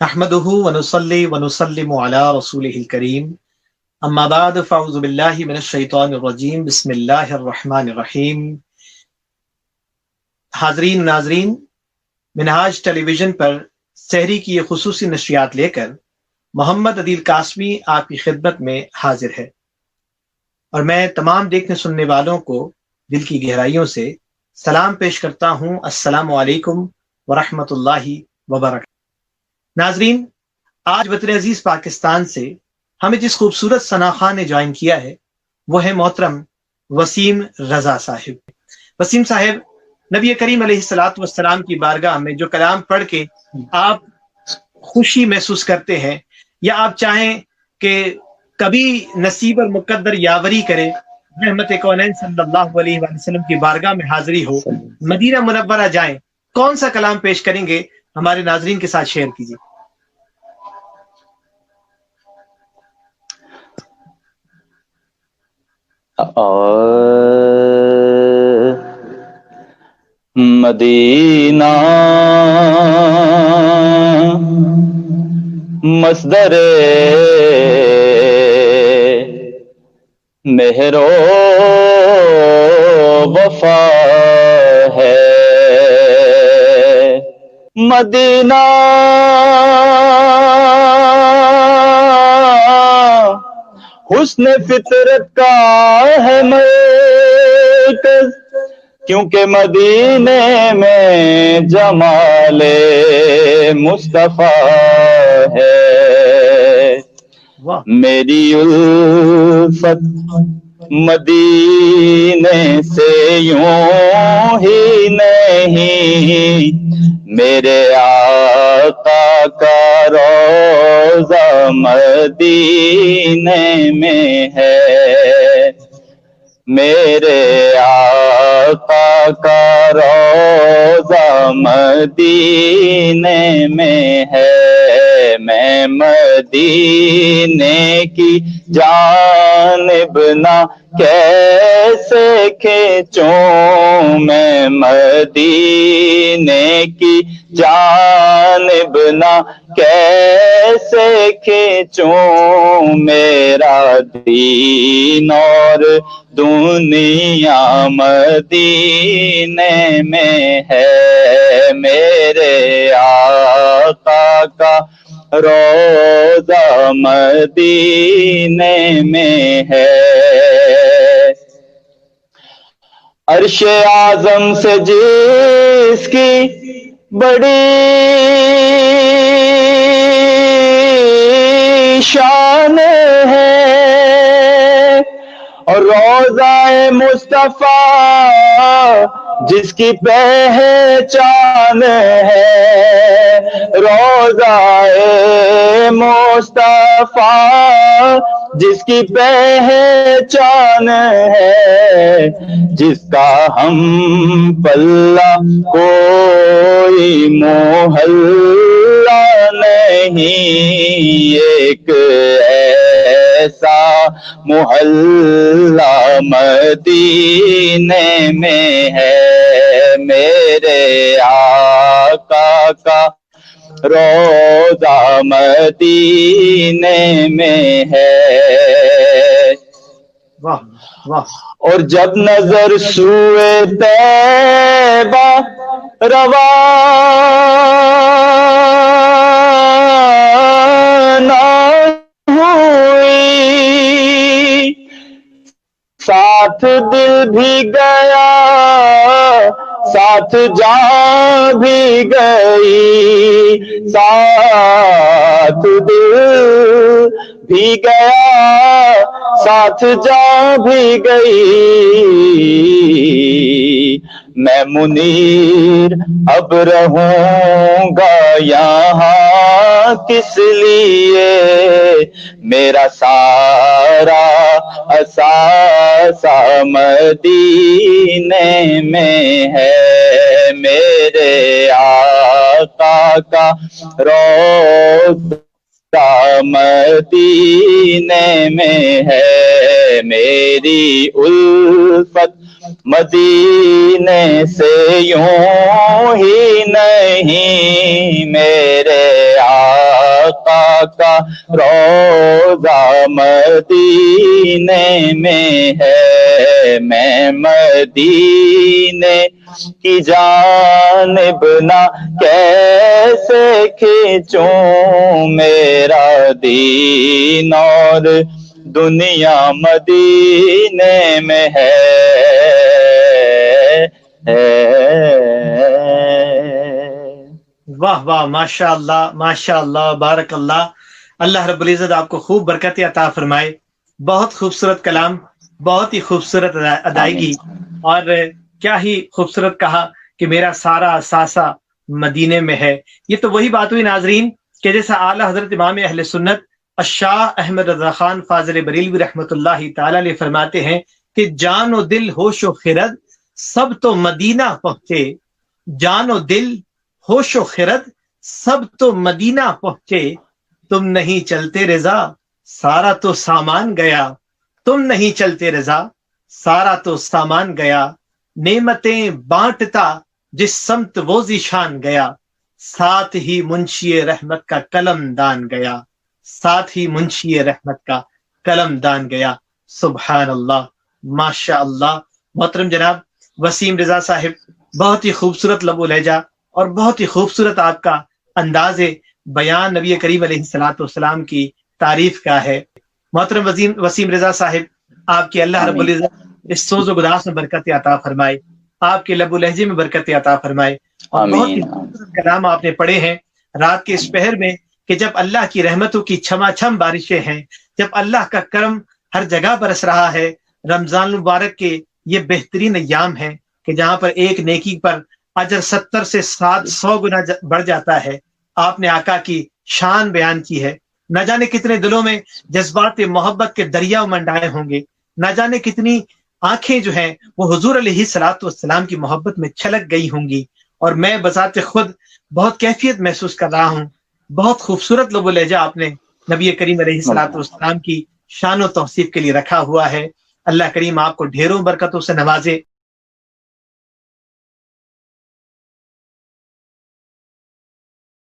نحمده ونصلي ونسلم على رسوله الكريم اما بعد فاعوذ باللہ من الشیطان الرجیم بسم اللہ الرحمن الرحیم۔ حاضرین ناظرین، منہاج ٹیلی ویژن پر سحری کی یہ خصوصی نشریات لے کر محمد عدیل قاسمی آپ کی خدمت میں حاضر ہے، اور میں تمام دیکھنے سننے والوں کو دل کی گہرائیوں سے سلام پیش کرتا ہوں۔ السلام علیکم ورحمۃ اللہ وبرکاتہ۔ ناظرین، آج وطن عزیز پاکستان سے ہمیں جس خوبصورت ثنا خان نے جوائن کیا ہے وہ ہے محترم وسیم رضا صاحب۔ وسیم صاحب، نبی کریم علیہ الصلاۃ والسلام کی بارگاہ میں جو کلام پڑھ کے آپ خوشی محسوس کرتے ہیں، یا آپ چاہیں کہ کبھی نصیب اور مقدر یاوری کرے، رحمت کونین صلی اللہ علیہ وآلہ وسلم کی بارگاہ میں حاضری ہو، مدینہ منورہ جائیں، کون سا کلام پیش کریں گے؟ ہمارے ناظرین کے ساتھ شیئر کیجیے۔ مدینہ مصدر مہر و وفا ہے، مدینہ حسن فطرت کا ہے مرکز، کیونکہ مدینے میں جمال مصطفیٰ ہے۔ میری الفت مدینے سے یوں ہی نہیں، میرے آقا کا روضہ مدینے میں ہے، میرے آقا کا روضہ مدینے میں ہے۔ میں مدینے کی جانب نہ کیسے کھینچوں، میں مدینے کی جانب نہ کیسے کھینچوں، میرا دین اور دنیا مدینے میں ہے، میرے آقا کا روضہ مدینے میں ہے۔ عرش اعظم سے جس کی بڑی شان ہے، اور روضہ مصطفیٰ جس کی پہچان ہے، روضہ مصطفیٰ جس کی پہچان ہے، جس کا ہم پلہ کوئی محلہ نہیں، ایک ایسا محلہ مدینے میں ہے، میرے آقا کا روضہ مدینے میں ہے۔ واہ واہ۔ اور جب نظر سوئے طیبہ روانہ ہوئی، ساتھ دل بھی گیا، ساتھ جان بھی گئی، ساتھ دل بھی گیا، ساتھ جان بھی گئی، میں منیر اب رہوں گا یہاں کس لیے، میرا سارا اثاثہ مدینے میں ہے، میرے آقا کا روضہ مدینے میں ہے، میری الفت مدینے سے یوں ہی نہیں، میرے آقا کا روضہ مدینے میں ہے، میں مدینے کی جانب نہ کیسے کھینچوں، میرا دین اور دنیا مدینے میں ہے۔ واہ واہ، ماشاء اللہ ماشاء اللہ، بارک اللہ۔ اللہ رب العزت آپ کو خوب برکت عطا فرمائے۔ بہت خوبصورت کلام، بہت ہی خوبصورت ادائیگی، اور کیا ہی خوبصورت کہا کہ میرا سارا اثاثہ مدینے میں ہے۔ یہ تو وہی بات ہوئی ناظرین کہ جیسا اعلیٰ حضرت امام اہل سنت الشاہ احمد رضا خان فاضل بریلوی رحمۃ اللہ تعالی علیہ فرماتے ہیں کہ جان و دل ہوش و خرد سب تو مدینہ پہنچے، جان و دل ہوش و خرد سب تو مدینہ پہنچے، تم نہیں چلتے رضا سارا تو سامان گیا، تم نہیں چلتے رضا سارا تو سامان گیا، نعمتیں بانٹتا جس سمت وہ ذیشان گیا، ساتھ ہی منشی رحمت کا قلم دان گیا، ساتھ ہی منشی رحمت کا قلم دان گیا۔ سبحان اللہ، ماشاء اللہ۔ محترم جناب وسیم رضا صاحب، بہت ہی خوبصورت لب و لہجہ اور بہت ہی خوبصورت آپ کا انداز بیان نبی کریم علیہ الصلوۃ والسلام کی تعریف کا ہے۔ محترم وسیم رضا صاحب، آپ کی اللہ رب العزت اس سوز و گداس میں برکت عطا فرمائے، آپ کے لب و لہجے میں برکت عطا فرمائے، اور بہت ہی خوبصورت کلام آپ نے پڑھے ہیں رات کے اس پہر میں کہ جب اللہ کی رحمتوں کی چھما چھم بارشیں ہیں، جب اللہ کا کرم ہر جگہ برس رہا ہے، رمضان المبارک کے یہ بہترین ایام ہیں کہ جہاں پر ایک نیکی پر اجر 70 سے 700 گنا بڑھ جاتا ہے۔ آپ نے آقا کی شان بیان کی ہے، نہ جانے کتنے دلوں میں جذبات محبت کے دریا منڈائے ہوں گے، نہ جانے کتنی آنکھیں جو ہیں وہ حضور علیہ الصلوۃ والسلام کی محبت میں چھلک گئی ہوں گی، اور میں بذات خود بہت کیفیت محسوس کر رہا ہوں۔ بہت خوبصورت لب و لہجہ آپ نے نبی کریم علیہ الصلوۃ والسلام کی شان و توصیف کے لیے رکھا ہوا ہے۔ اللہ کریم آپ کو ڈھیروں برکتوں سے نوازے،